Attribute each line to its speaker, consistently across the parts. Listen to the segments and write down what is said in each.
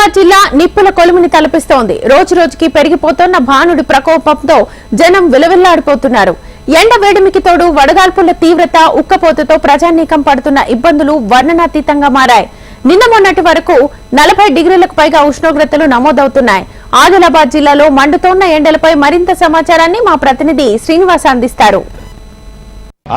Speaker 1: ఆదిలాబాద్ జిల్లా నిప్పుల కొలుముని తలపిస్తోంది. రోజు రోజుకి పెరిగిపోతున్న భానుడి ప్రకోపంతో జనం విలవిల్లాడిపోతున్నారు. ఎండ వేడిమికి తోడు వడగాల్పుల తీవ్రత, ఉక్కపోతతో ప్రజానీకం పడుతున్న ఇబ్బందులు వర్ణనాతీతంగా మారాయి. నిన్న మొన్నటి వరకు 40 డిగ్రీలకు పైగా ఉష్ణోగ్రతలు నమోదవుతున్నాయి. ఆదిలాబాద్ జిల్లాలో మండుతోన్న ఎండలపై మరింత సమాచారాన్ని మా ప్రతినిధి శ్రీనివాస్ అందిస్తారు.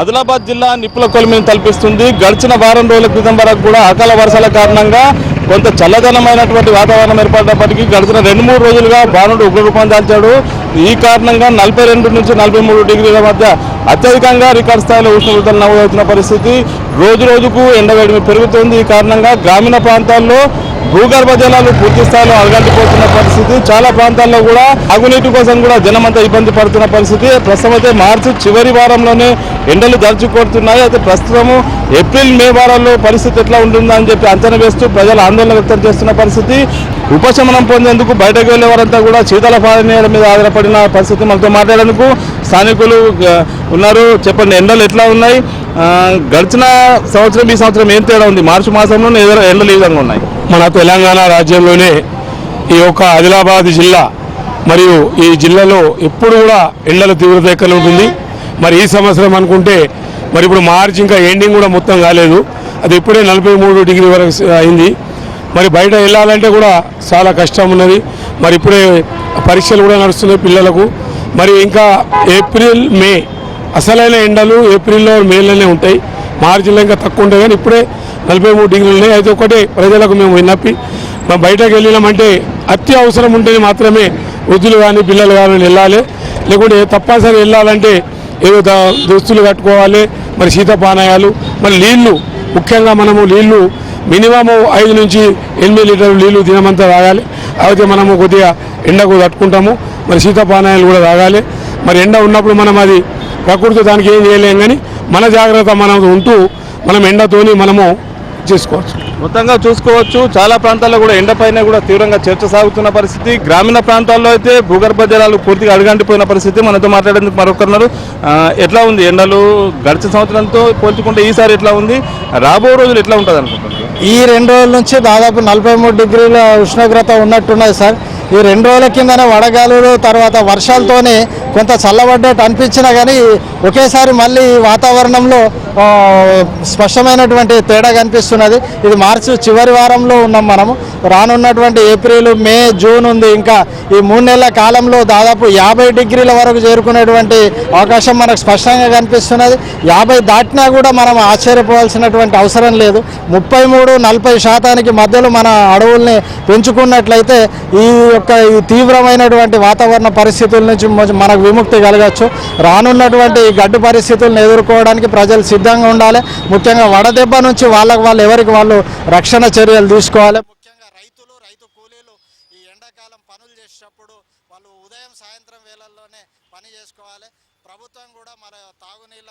Speaker 2: ఆదిలాబాద్ జిల్లా నిప్పుల కొలిమిని తలపిస్తుంది. గడిచిన వారం రోజుల క్రితం వరకు కూడా అకాల వర్షాల కారణంగా కొంత చల్లదనమైనటువంటి వాతావరణం ఏర్పడినప్పటికీ గడిచిన 2-3 రోజులుగా భానుడు ఉగ్రరూపం దాల్చాడు. ఈ కారణంగా 42 నుంచి 43 డిగ్రీల మధ్య అత్యధికంగా రికార్డు స్థాయిలో ఉష్ణోగ్రతలు నమోదవుతున్న పరిస్థితి. రోజు రోజుకు ఎండవేడిమి పెరుగుతుంది. ఈ కారణంగా గ్రామీణ ప్రాంతాల్లో భూగర్భ జలాలు పూర్తి స్థాయిలో అలగంటిపోతున్న పరిస్థితి. చాలా ప్రాంతాల్లో కూడా తాగునీటి కోసం కూడా జనమంతా ఇబ్బంది పడుతున్న పరిస్థితి. ప్రస్తుతం అయితే మార్చి చివరి వారంలోనే ఎండలు దర్చుకొడుతున్నాయి. అయితే ప్రస్తుతము ఏప్రిల్ మే వారాల్లో పరిస్థితి ఎట్లా ఉంటుందని చెప్పి అంచనా వేస్తూ ప్రజలు ఆందోళన వ్యక్తం చేస్తున్న పరిస్థితి. ఉపశమనం పొందేందుకు బయటకు వెళ్లే వారంతా కూడా శీతల పానీయాల మీద ఆధారపడిన పరిస్థితి. మనతో మాట్లాడేందుకు స్థానికులు ఉన్నారు. చెప్పండి, ఎండలు ఎట్లా ఉన్నాయి? గడిచిన సంవత్సరం ఈ సంవత్సరం ఏం తేడా ఉంది? మార్చి మాసంలో ఎండలు ఈ విధంగా ఉన్నాయి.
Speaker 3: మన తెలంగాణ రాజ్యంలోనే ఈ యొక్క ఆదిలాబాద్ జిల్లా మరియు ఈ జిల్లాలో ఎప్పుడు కూడా ఎండల తీవ్రత ఎక్కడ ఉంటుంది. మరి ఈ సంవత్సరం అనుకుంటే మరి ఇప్పుడు మార్చి ఇంకా ఎండింగ్ కూడా మొత్తం కాలేదు, అది ఇప్పుడే 43 డిగ్రీ వరకు అయింది. మరి బయట వెళ్ళాలంటే కూడా చాలా కష్టం ఉన్నది. మరి ఇప్పుడే పరీక్షలు కూడా నడుస్తున్నాయి పిల్లలకు. మరి ఇంకా ఏప్రిల్ మే అసలైన ఎండలు ఏప్రిల్లో మేలోనే ఉంటాయి, మార్చిలో ఇంకా తక్కువ ఉంటాయి. కానీ ఇప్పుడే 43 డిగ్రీలు ఉన్నాయి. అయితే ఒకటే ప్రజలకు మేము విన్నప్పి, మేము బయటకు వెళ్ళినామంటే అత్యవసరం ఉంటేనే మాత్రమే వృద్ధులు కానీ పిల్లలు కానీ వెళ్ళాలి. లేకుంటే తప్పనిసరి వెళ్ళాలంటే ఏదో దుస్తులు కట్టుకోవాలి. మరి శీతపానయాలు, మరి నీళ్లు, ముఖ్యంగా మనము నీళ్లు మినిమము 5 నుంచి 8 లీటర్లు నీళ్లు దినమంతా తాగాలి. అయితే మనము కొద్దిగా ఎండకు తట్టుకుంటాము. మరి శీతపానయాలు కూడా తాగాలి. మరి ఎండ ఉన్నప్పుడు మనం అది ప్రకృతి దానికి ఏం చేయలేం, కానీ మన జాగ్రత్త మనం ఉంటూ మనం ఎండతోని మనము చేసుకోవచ్చు.
Speaker 2: మొత్తంగా చూసుకోవచ్చు, చాలా ప్రాంతాల్లో కూడా ఎండపైన కూడా తీవ్రంగా చర్చ సాగుతున్న పరిస్థితి. గ్రామీణ ప్రాంతాల్లో అయితే భూగర్భ జలాలు పూర్తిగా అడుగంటిపోయిన పరిస్థితి. మనతో మాట్లాడేందుకు మరొకరున్నారు. ఎట్లా ఉంది ఎండలు? గడిచిన సంవత్సరంతో పోల్చుకుంటే ఈసారి ఎట్లా ఉంది? రాబో రోజులు ఎట్లా ఉంటుంది అనుకుంటున్నారు?
Speaker 4: ఈ 2 రోజుల నుంచి దాదాపు 43 డిగ్రీల ఉష్ణోగ్రత ఉన్నట్టున్నది సార్. ఈ 2 రోజుల కిందనే వడగాలులు, తర్వాత వర్షాలతోనే కొంత చల్లబడ్డట్టు అనిపించినా కానీ ఒకేసారి మళ్ళీ వాతావరణంలో స్పష్టమైనటువంటి తేడా కనిపిస్తున్నది. ఇది మార్చి చివరి వారంలో ఉన్నాం మనము. రానున్నటువంటి ఏప్రిల్ మే జూన్ ఉంది. ఇంకా ఈ 3 నెలల కాలంలో దాదాపు 50 డిగ్రీల వరకు చేరుకునేటువంటి అవకాశం మనకు స్పష్టంగా కనిపిస్తున్నది. 50 దాటినా కూడా మనం ఆశ్చర్యపోవాల్సినటువంటి అవసరం లేదు. 33-40% మధ్యలో మన అడవుల్ని పెంచుకున్నట్లయితే ఈ తీవ్రమైనటువంటి వాతావరణ పరిస్థితుల నుంచి మనకు విముక్తి కలగచ్చు. రానున్నటువంటి గడ్డు పరిస్థితులను ఎదుర్కోవడానికి ప్రజలు సిద్ధంగా ఉండాలి. ముఖ్యంగా వడదెబ్బ నుంచి వాళ్ళు ఎవరికి వాళ్ళు రక్షణ చర్యలు తీసుకోవాలి. ముఖ్యంగా రైతు కూలీలు ఈ ఎండాకాలం పనులు చేసేటప్పుడు వాళ్ళు ఉదయం సాయంత్రం వేళల్లోనే పని చేసుకోవాలి. ప్రభుత్వం కూడా మన తాగునీళ్ళ